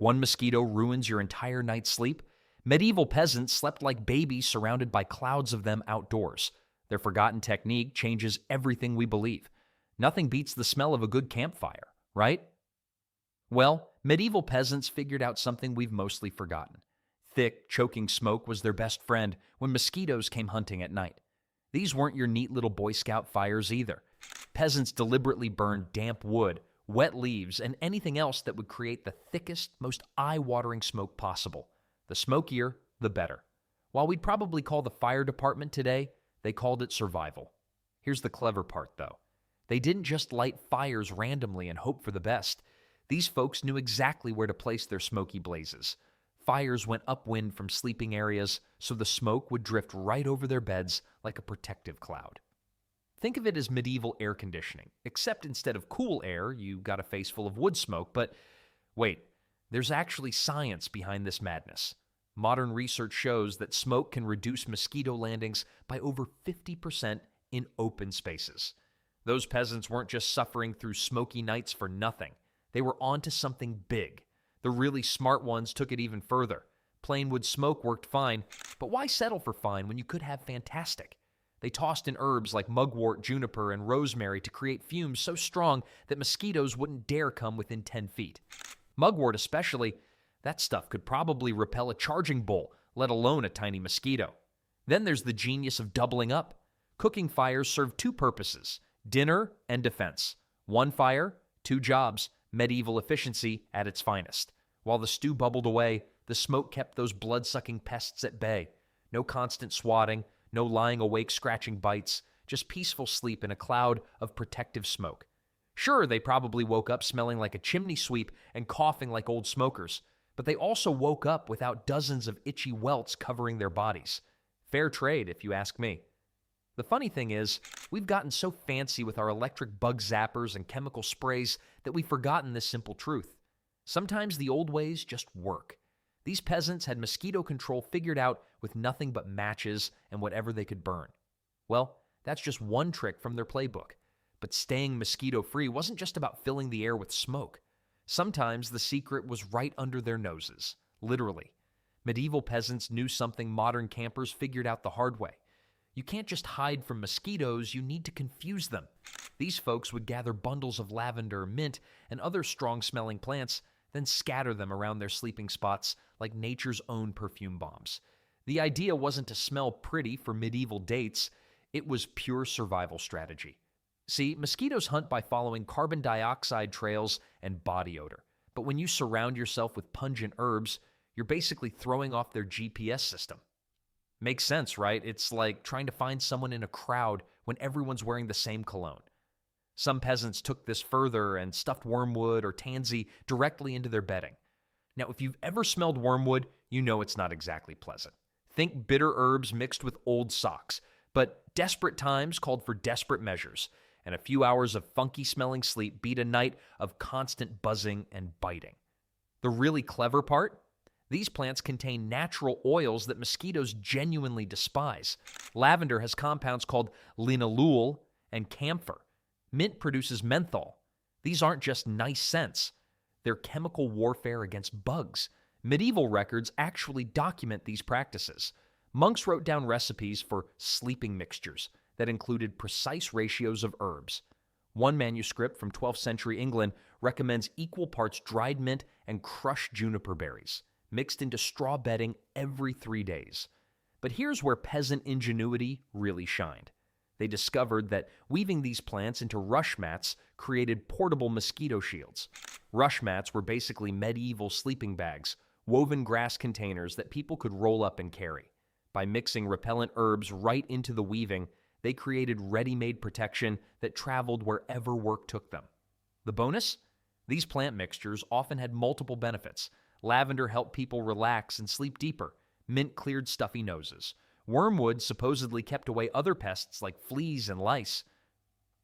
One mosquito ruins your entire night's sleep. Medieval peasants slept like babies surrounded by clouds of them outdoors. Their forgotten technique changes everything we believe. Nothing beats the smell of a good campfire, right? Well, medieval peasants figured out something we've mostly forgotten. Thick, choking smoke was their best friend when mosquitoes came hunting at night. These weren't your neat little Boy Scout fires either. Peasants deliberately burned damp wood, wet leaves, and anything else that would create the thickest, most eye-watering smoke possible. The smokier, the better. While we'd probably call the fire department today, they called it survival. Here's the clever part, though. They didn't just light fires randomly and hope for the best. These folks knew exactly where to place their smoky blazes. Fires went upwind from sleeping areas, so the smoke would drift right over their beds like a protective cloud. Think of it as medieval air conditioning, except instead of cool air, you got a face full of wood smoke. But wait, there's actually science behind this madness. Modern research shows that smoke can reduce mosquito landings by over 50% in open spaces. Those peasants weren't just suffering through smoky nights for nothing. They were onto something big. The really smart ones took it even further. Plain wood smoke worked fine, but why settle for fine when you could have fantastic? They tossed in herbs like mugwort, juniper, and rosemary to create fumes so strong that mosquitoes wouldn't dare come within 10 feet. Mugwort especially, that stuff could probably repel a charging bull, let alone a tiny mosquito. Then there's the genius of doubling up. Cooking fires serve two purposes: dinner and defense. One fire, two jobs, medieval efficiency at its finest. While the stew bubbled away, the smoke kept those blood-sucking pests at bay. No constant swatting, no lying awake scratching bites, just peaceful sleep in a cloud of protective smoke. Sure, they probably woke up smelling like a chimney sweep and coughing like old smokers, but they also woke up without dozens of itchy welts covering their bodies. Fair trade, if you ask me. The funny thing is, we've gotten so fancy with our electric bug zappers and chemical sprays that we've forgotten this simple truth. Sometimes the old ways just work. These peasants had mosquito control figured out with nothing but matches and whatever they could burn. Well, that's just one trick from their playbook. But staying mosquito-free wasn't just about filling the air with smoke. Sometimes the secret was right under their noses, literally. Medieval peasants knew something modern campers figured out the hard way. You can't just hide from mosquitoes, you need to confuse them. These folks would gather bundles of lavender, mint, and other strong-smelling plants, then scatter them around their sleeping spots like nature's own perfume bombs. The idea wasn't to smell pretty for medieval dates, it was pure survival strategy. See, mosquitoes hunt by following carbon dioxide trails and body odor. But when you surround yourself with pungent herbs, you're basically throwing off their GPS system. Makes sense, right? It's like trying to find someone in a crowd when everyone's wearing the same cologne. Some peasants took this further and stuffed wormwood or tansy directly into their bedding. Now, if you've ever smelled wormwood, you know it's not exactly pleasant. Think bitter herbs mixed with old socks. But desperate times called for desperate measures, and a few hours of funky-smelling sleep beat a night of constant buzzing and biting. The really clever part? These plants contain natural oils that mosquitoes genuinely despise. Lavender has compounds called linalool and camphor. Mint produces menthol. These aren't just nice scents. They're chemical warfare against bugs. Medieval records actually document these practices. Monks wrote down recipes for sleeping mixtures that included precise ratios of herbs. One manuscript from 12th century England recommends equal parts dried mint and crushed juniper berries, mixed into straw bedding every 3 days. But here's where peasant ingenuity really shined. They discovered that weaving these plants into rush mats created portable mosquito shields. Rush mats were basically medieval sleeping bags, woven grass containers that people could roll up and carry. By mixing repellent herbs right into the weaving, they created ready-made protection that traveled wherever work took them. The bonus? These plant mixtures often had multiple benefits. Lavender helped people relax and sleep deeper. Mint cleared stuffy noses. Wormwood supposedly kept away other pests like fleas and lice.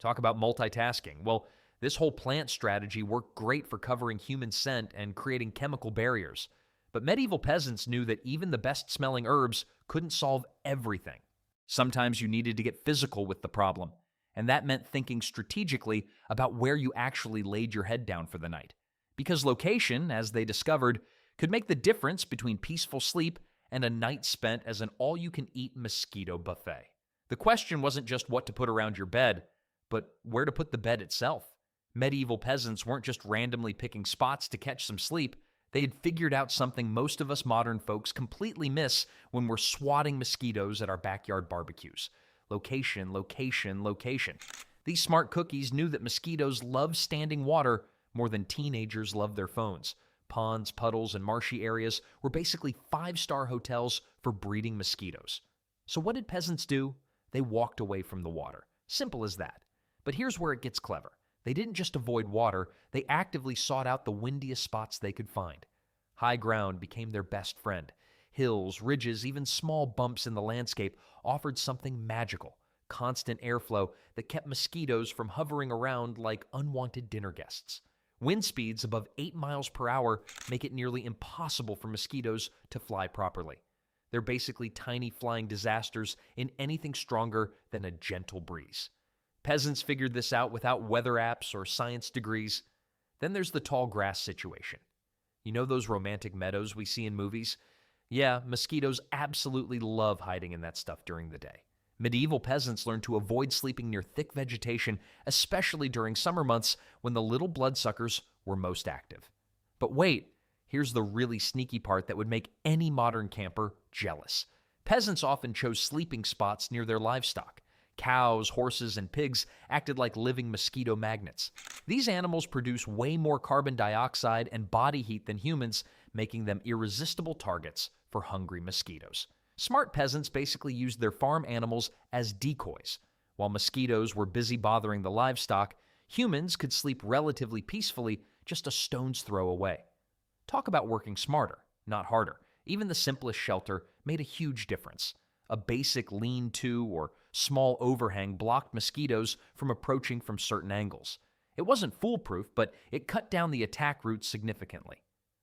Talk about multitasking. Well, this whole plant strategy worked great for covering human scent and creating chemical barriers. But medieval peasants knew that even the best-smelling herbs couldn't solve everything. Sometimes you needed to get physical with the problem, and that meant thinking strategically about where you actually laid your head down for the night. Because location, as they discovered, could make the difference between peaceful sleep and a night spent as an all-you-can-eat mosquito buffet. The question wasn't just what to put around your bed, but where to put the bed itself. Medieval peasants weren't just randomly picking spots to catch some sleep. They had figured out something most of us modern folks completely miss when we're swatting mosquitoes at our backyard barbecues. Location, location, location. These smart cookies knew that mosquitoes love standing water more than teenagers love their phones. Ponds, puddles, and marshy areas were basically five-star hotels for breeding mosquitoes. So what did peasants do? They walked away from the water. Simple as that. But here's where it gets clever. They didn't just avoid water, they actively sought out the windiest spots they could find. High ground became their best friend. Hills, ridges, even small bumps in the landscape offered something magical, constant airflow that kept mosquitoes from hovering around like unwanted dinner guests. Wind speeds above 8 miles per hour make it nearly impossible for mosquitoes to fly properly. They're basically tiny flying disasters in anything stronger than a gentle breeze. Peasants figured this out without weather apps or science degrees. Then there's the tall grass situation. You know those romantic meadows we see in movies? Yeah, mosquitoes absolutely love hiding in that stuff during the day. Medieval peasants learned to avoid sleeping near thick vegetation, especially during summer months when the little bloodsuckers were most active. But wait, here's the really sneaky part that would make any modern camper jealous. Peasants often chose sleeping spots near their livestock. Cows, horses, and pigs acted like living mosquito magnets. These animals produce way more carbon dioxide and body heat than humans, making them irresistible targets for hungry mosquitoes. Smart peasants basically used their farm animals as decoys. While mosquitoes were busy bothering the livestock, humans could sleep relatively peacefully just a stone's throw away. Talk about working smarter, not harder. Even the simplest shelter made a huge difference. A basic lean-to or small overhang blocked mosquitoes from approaching from certain angles. It wasn't foolproof, but it cut down the attack route significantly.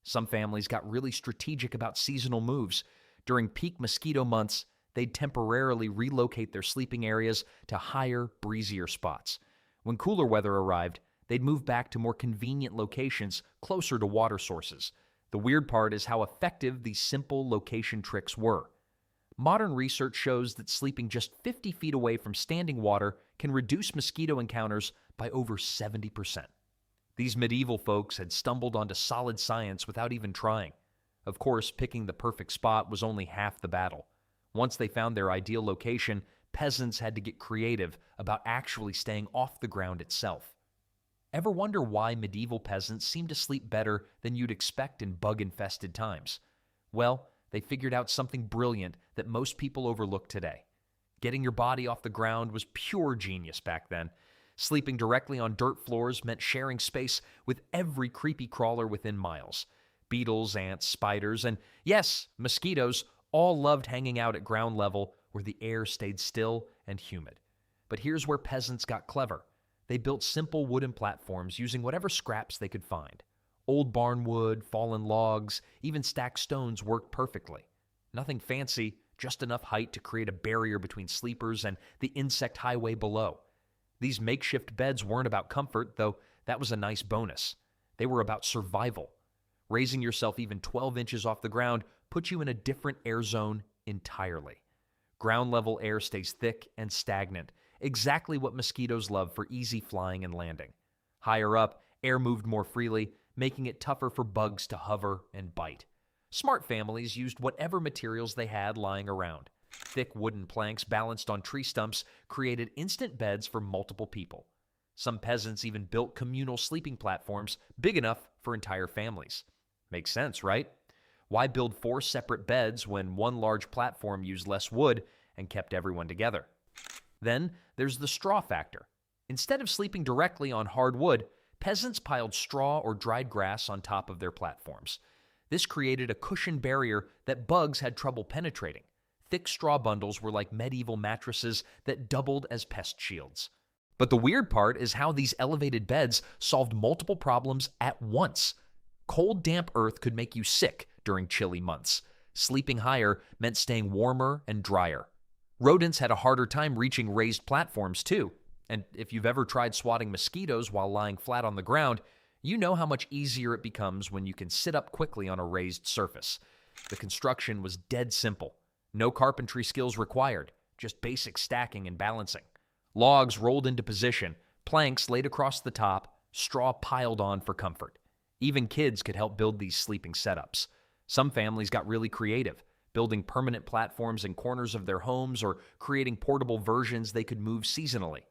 Some families got really strategic about seasonal moves. During peak mosquito months, they'd temporarily relocate their sleeping areas to higher, breezier spots. When cooler weather arrived, they'd move back to more convenient locations closer to water sources. The weird part is how effective these simple location tricks were. Modern research shows that sleeping just 50 feet away from standing water can reduce mosquito encounters by over 70%. These medieval folks had stumbled onto solid science without even trying. Of course, picking the perfect spot was only half the battle. Once they found their ideal location, peasants had to get creative about actually staying off the ground itself. Ever wonder why medieval peasants seem to sleep better than you'd expect in bug-infested times? Well, they figured out something brilliant that most people overlook today. Getting your body off the ground was pure genius back then. Sleeping directly on dirt floors meant sharing space with every creepy crawler within miles. Beetles, ants, spiders, and yes, mosquitoes all loved hanging out at ground level where the air stayed still and humid. But here's where peasants got clever. They built simple wooden platforms using whatever scraps they could find. Old barn wood, fallen logs, even stacked stones worked perfectly. Nothing fancy, just enough height to create a barrier between sleepers and the insect highway below. These makeshift beds weren't about comfort, though that was a nice bonus. They were about survival. Raising yourself even 12 inches off the ground puts you in a different air zone entirely. Ground-level air stays thick and stagnant, exactly what mosquitoes love for easy flying and landing. Higher up, air moved more freely, making it tougher for bugs to hover and bite. Smart families used whatever materials they had lying around. Thick wooden planks balanced on tree stumps created instant beds for multiple people. Some peasants even built communal sleeping platforms big enough for entire families. Makes sense, right? Why build 4 separate beds when one large platform used less wood and kept everyone together? Then there's the straw factor. Instead of sleeping directly on hard wood, peasants piled straw or dried grass on top of their platforms. This created a cushioned barrier that bugs had trouble penetrating. Thick straw bundles were like medieval mattresses that doubled as pest shields. But the weird part is how these elevated beds solved multiple problems at once. Cold, damp earth could make you sick during chilly months. Sleeping higher meant staying warmer and drier. Rodents had a harder time reaching raised platforms too. And if you've ever tried swatting mosquitoes while lying flat on the ground, You know how much easier it becomes when you can sit up quickly on a raised surface. The construction was dead simple. No carpentry skills required, just basic stacking and balancing. Logs rolled into position, planks laid across the top, straw piled on for comfort. Even kids could help build these sleeping setups. Some families got really creative, building permanent platforms in corners of their homes or creating portable versions they could move seasonally.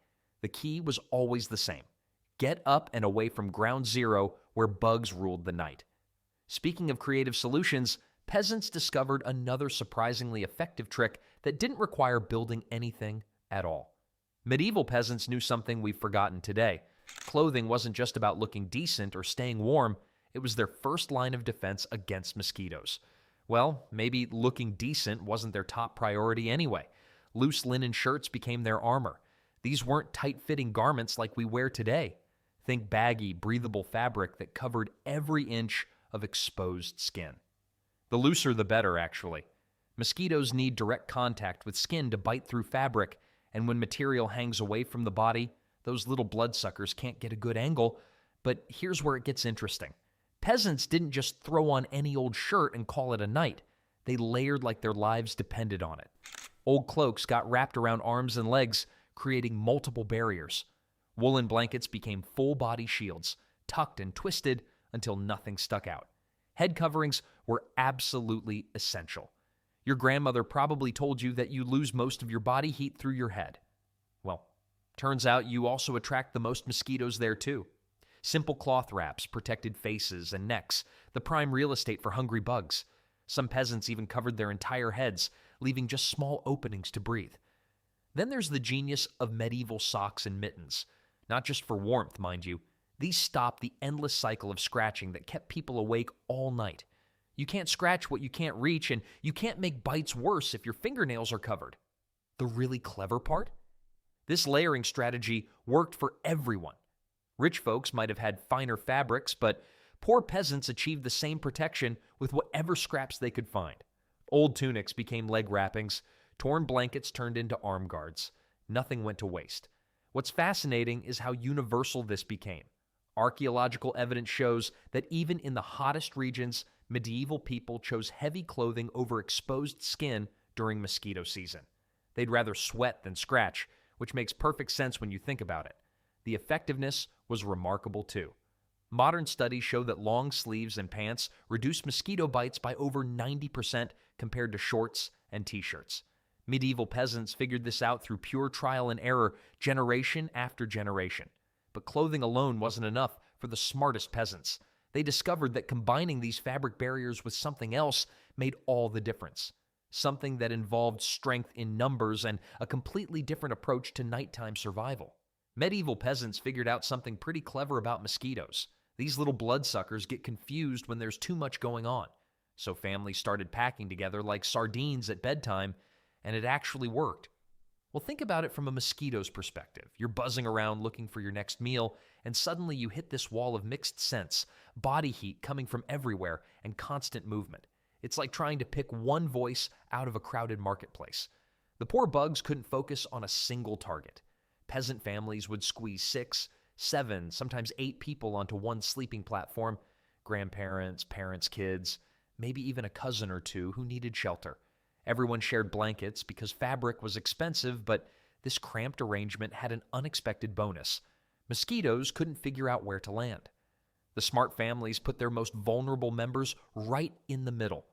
The key was always the same: get up and away from ground zero where bugs ruled the night. Speaking of creative solutions, peasants discovered another surprisingly effective trick that didn't require building anything at all. Medieval peasants knew something we've forgotten today. Clothing wasn't just about looking decent or staying warm, it was their first line of defense against mosquitoes. Well, maybe looking decent wasn't their top priority anyway. Loose linen shirts became their armor. These weren't tight-fitting garments like we wear today. Think baggy, breathable fabric that covered every inch of exposed skin. The looser the better, actually. Mosquitoes need direct contact with skin to bite through fabric, and when material hangs away from the body, those little bloodsuckers can't get a good angle. But here's where it gets interesting. Peasants didn't just throw on any old shirt and call it a night. They layered like their lives depended on it. Old cloaks got wrapped around arms and legs, creating multiple barriers. Woolen blankets became full-body shields, tucked and twisted until nothing stuck out. Head coverings were absolutely essential. Your grandmother probably told you that you lose most of your body heat through your head. Well, turns out you also attract the most mosquitoes there too. Simple cloth wraps protected faces and necks, the prime real estate for hungry bugs. Some peasants even covered their entire heads, leaving just small openings to breathe. Then there's the genius of medieval socks and mittens. Not just for warmth, mind you. These stopped the endless cycle of scratching that kept people awake all night. You can't scratch what you can't reach, and you can't make bites worse if your fingernails are covered. The really clever part? This layering strategy worked for everyone. Rich folks might have had finer fabrics, but poor peasants achieved the same protection with whatever scraps they could find. Old tunics became leg wrappings, torn blankets turned into arm guards. Nothing went to waste. What's fascinating is how universal this became. Archaeological evidence shows that even in the hottest regions, medieval people chose heavy clothing over exposed skin during mosquito season. They'd rather sweat than scratch, which makes perfect sense when you think about it. The effectiveness was remarkable too. Modern studies show that long sleeves and pants reduce mosquito bites by over 90% compared to shorts and t-shirts. Medieval peasants figured this out through pure trial and error, generation after generation. But clothing alone wasn't enough for the smartest peasants. They discovered that combining these fabric barriers with something else made all the difference. Something that involved strength in numbers and a completely different approach to nighttime survival. Medieval peasants figured out something pretty clever about mosquitoes. These little bloodsuckers get confused when there's too much going on. So families started packing together like sardines at bedtime, and it actually worked. Well, think about it from a mosquito's perspective. You're buzzing around looking for your next meal, and suddenly you hit this wall of mixed scents, body heat coming from everywhere, and constant movement. It's like trying to pick one voice out of a crowded marketplace. The poor bugs couldn't focus on a single target. Peasant families would squeeze 6, 7, sometimes 8 people onto one sleeping platform. Grandparents, parents, kids, maybe even a cousin or two who needed shelter. Everyone shared blankets because fabric was expensive, but this cramped arrangement had an unexpected bonus. Mosquitoes couldn't figure out where to land. The smart families put their most vulnerable members right in the middle.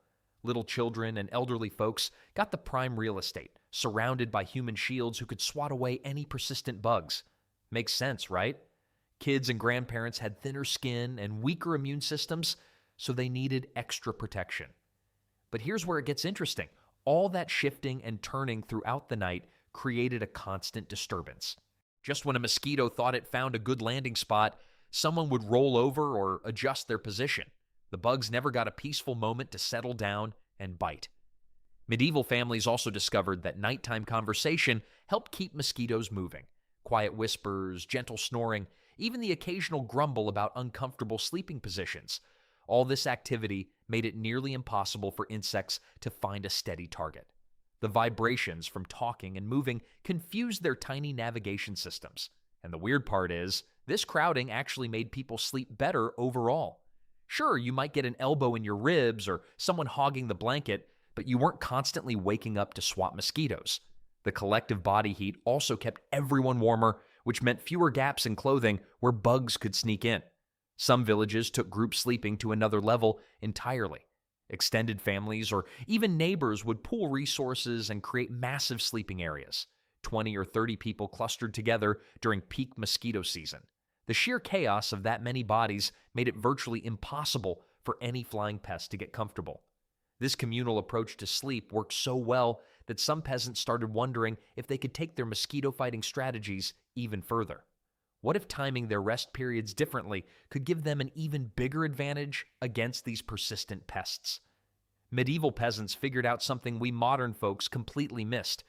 Little children and elderly folks got the prime real estate, surrounded by human shields who could swat away any persistent bugs. Makes sense, right? Kids and grandparents had thinner skin and weaker immune systems, so they needed extra protection. But here's where it gets interesting. All that shifting and turning throughout the night created a constant disturbance. Just when a mosquito thought it found a good landing spot, someone would roll over or adjust their position. The bugs never got a peaceful moment to settle down and bite. Medieval families also discovered that nighttime conversation helped keep mosquitoes moving. Quiet whispers, gentle snoring, even the occasional grumble about uncomfortable sleeping positions. All this activity made it nearly impossible for insects to find a steady target. The vibrations from talking and moving confused their tiny navigation systems. And the weird part is, This crowding actually made people sleep better overall. Sure, you might get an elbow in your ribs or someone hogging the blanket, but you weren't constantly waking up to swat mosquitoes. The collective body heat also kept everyone warmer, which meant fewer gaps in clothing where bugs could sneak in. Some villages took group sleeping to another level entirely. Extended families or even neighbors would pool resources and create massive sleeping areas. 20 or 30 people clustered together during peak mosquito season. The sheer chaos of that many bodies made it virtually impossible for any flying pest to get comfortable. This communal approach to sleep worked so well that some peasants started wondering if they could take their mosquito-fighting strategies even further. What if timing their rest periods differently could give them an even bigger advantage against these persistent pests? Medieval peasants figured out something we modern folks completely missed.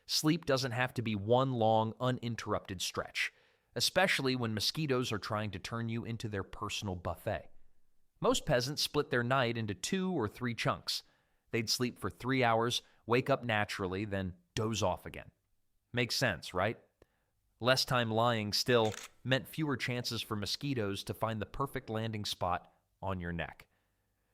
Sleep doesn't have to be one long, uninterrupted stretch, especially when mosquitoes are trying to turn you into their personal buffet. Most peasants split their night into 2 or 3 chunks. They'd sleep for 3 hours, wake up naturally, then doze off again. Makes sense, right? Less time lying still meant fewer chances for mosquitoes to find the perfect landing spot on your neck.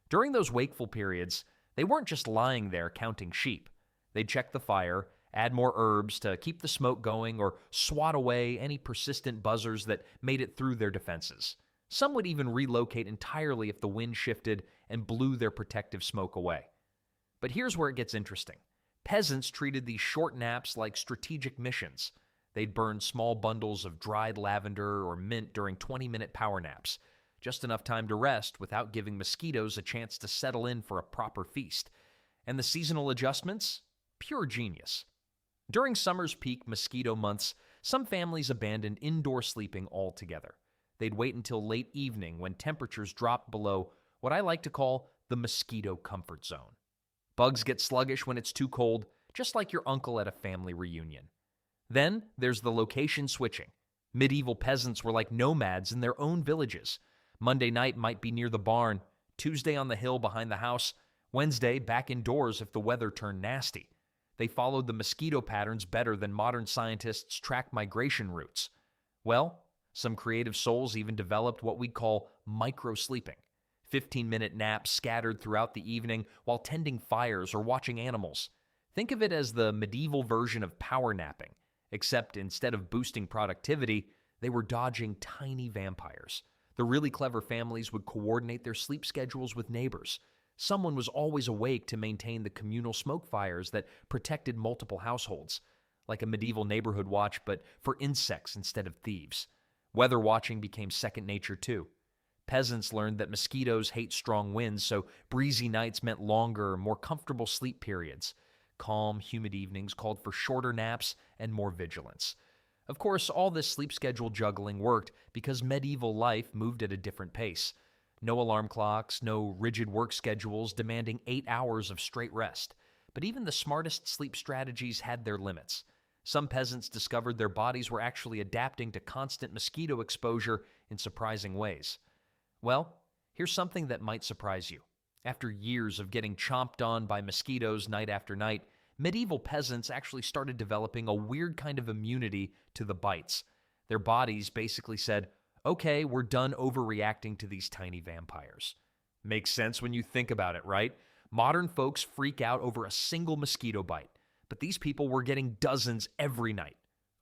During those wakeful periods, they weren't just lying there counting sheep. They'd check the fire, add more herbs to keep the smoke going, or swat away any persistent buzzers that made it through their defenses. Some would even relocate entirely if the wind shifted and blew their protective smoke away. But here's where it gets interesting. Peasants treated these short naps like strategic missions. They'd burn small bundles of dried lavender or mint during 20-minute power naps, just enough time to rest without giving mosquitoes a chance to settle in for a proper feast. And the seasonal adjustments? Pure genius. During summer's peak mosquito months, some families abandoned indoor sleeping altogether. They'd wait until late evening when temperatures dropped below what I like to call the mosquito comfort zone. Bugs get sluggish when it's too cold, just like your uncle at a family reunion. Then there's the location switching. Medieval peasants were like nomads in their own villages. Monday night might be near the barn, Tuesday on the hill behind the house, Wednesday back indoors if the weather turned nasty. They followed the mosquito patterns better than modern scientists track migration routes. Well, some creative souls even developed what we call micro-sleeping. 15-minute naps scattered throughout the evening while tending fires or watching animals. Think of it as the medieval version of power napping, except instead of boosting productivity, they were dodging tiny vampires. The really clever families would coordinate their sleep schedules with neighbors. Someone was always awake to maintain the communal smoke fires that protected multiple households, like a medieval neighborhood watch, but for insects instead of thieves. Weather watching became second nature too. Peasants learned that mosquitoes hate strong winds, so breezy nights meant longer, more comfortable sleep periods. Calm, humid evenings called for shorter naps and more vigilance. Of course, all this sleep schedule juggling worked because medieval life moved at a different pace. No alarm clocks, no rigid work schedules demanding 8 hours of straight rest. But even the smartest sleep strategies had their limits. Some peasants discovered their bodies were actually adapting to constant mosquito exposure in surprising ways. Well, here's something that might surprise you. After years of getting chomped on by mosquitoes night after night, medieval peasants actually started developing a weird kind of immunity to the bites. Their bodies basically said, okay, we're done overreacting to these tiny vampires. Makes sense when you think about it, right? Modern folks freak out over a single mosquito bite, but these people were getting dozens every night.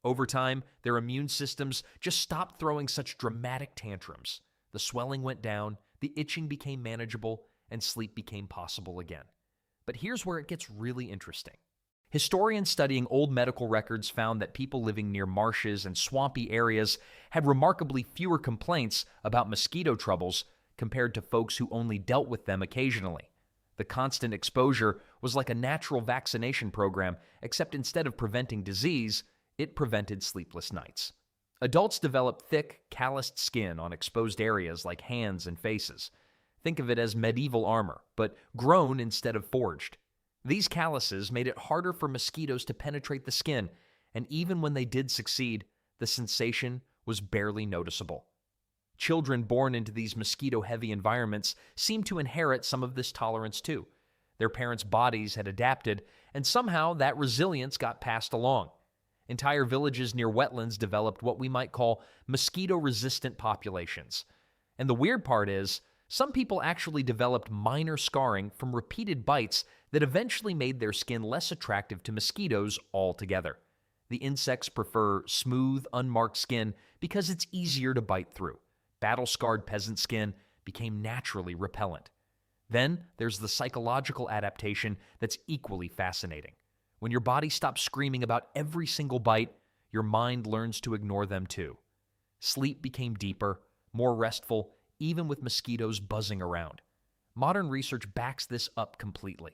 Over time, their immune systems just stopped throwing such dramatic tantrums. The swelling went down, the itching became manageable, and sleep became possible again. But here's where it gets really interesting. Historians studying old medical records found that people living near marshes and swampy areas had remarkably fewer complaints about mosquito troubles compared to folks who only dealt with them occasionally. The constant exposure was like a natural vaccination program, except instead of preventing disease, it prevented sleepless nights. Adults develop thick, calloused skin on exposed areas like hands and faces. Think of it as medieval armor, but grown instead of forged. These calluses made it harder for mosquitoes to penetrate the skin, and even when they did succeed, the sensation was barely noticeable. Children born into these mosquito-heavy environments seemed to inherit some of this tolerance too. Their parents' bodies had adapted, and somehow that resilience got passed along. Entire villages near wetlands developed what we might call mosquito-resistant populations. And the weird part is, some people actually developed minor scarring from repeated bites that eventually made their skin less attractive to mosquitoes altogether. The insects prefer smooth, unmarked skin because it's easier to bite through. Battle-scarred peasant skin became naturally repellent. Then there's the psychological adaptation that's equally fascinating. When your body stops screaming about every single bite, your mind learns to ignore them too. Sleep became deeper, more restful, even with mosquitoes buzzing around. Modern research backs this up completely.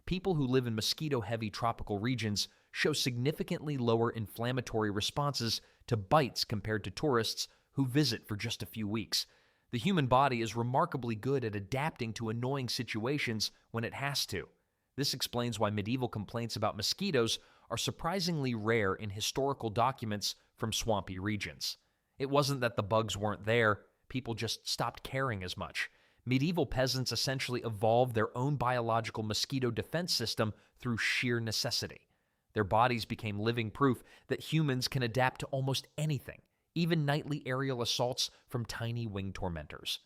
People who live in mosquito-heavy tropical regions show significantly lower inflammatory responses to bites compared to tourists who visit for just a few weeks. The human body is remarkably good at adapting to annoying situations when it has to. This explains why medieval complaints about mosquitoes are surprisingly rare in historical documents from swampy regions. It wasn't that the bugs weren't there, people just stopped caring as much. Medieval peasants essentially evolved their own biological mosquito defense system through sheer necessity. Their bodies became living proof that humans can adapt to almost anything, even nightly aerial assaults from tiny winged tormentors.